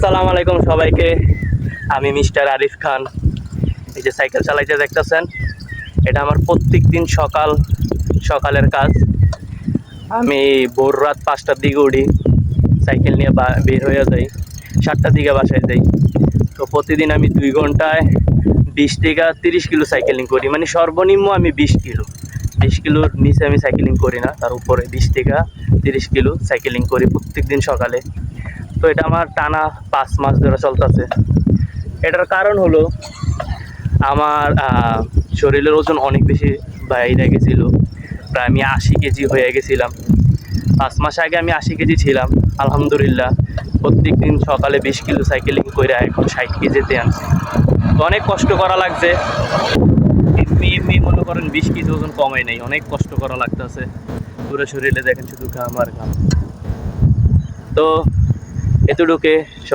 আসসালামু আলাইকুম সবাইকে। আমি মিস্টার আরিফ খান। এই যে সাইকেল চালাইতে দেখতেছেন, এটা আমার প্রত্যেক দিন সকালের কাজ। আমি ভোর রাত 5টার দিকে উঠি, সাইকেল নিয়ে বের হয়ে যাই, 7টার দিকে বাসায় যাই। তো প্রতিদিন আমি 2 ঘন্টায় 20 থেকে 30 কিলো সাইকেলিং করি। মানে সর্বনিম্ন আমি 20 কিলোর নিচে আমি সাইকেলিং করি না, তার উপরে 20 থেকে 30 কিলো সাইকেলিং করি প্রত্যেক দিন সকালে। তো এটা আমার টানা 5 মাস ধরে চলতেছে। এটার কারণ হলো আমার শরীরের ওজন অনেক বেশি বাইরে গেছিল, প্রায় আমি 80 কেজি হয়ে গেছিলাম। 5 মাস আগে আমি 80 কেজি ছিলাম, আলহামদুলিল্লাহ প্রত্যেক দিন সকালে 20 কিলো সাইকেলিং করে এখন 60 কেজিতে আনছি। তো অনেক কষ্ট করা লাগছে, এমনি মনে করেন 20 কেজি ওজন কমাই নাই, অনেক কষ্ট করা লাগতেছে। পুরো শরীরে দেখেন শুধু ঘাম আর ঘাম। তো এতটুকে সবাই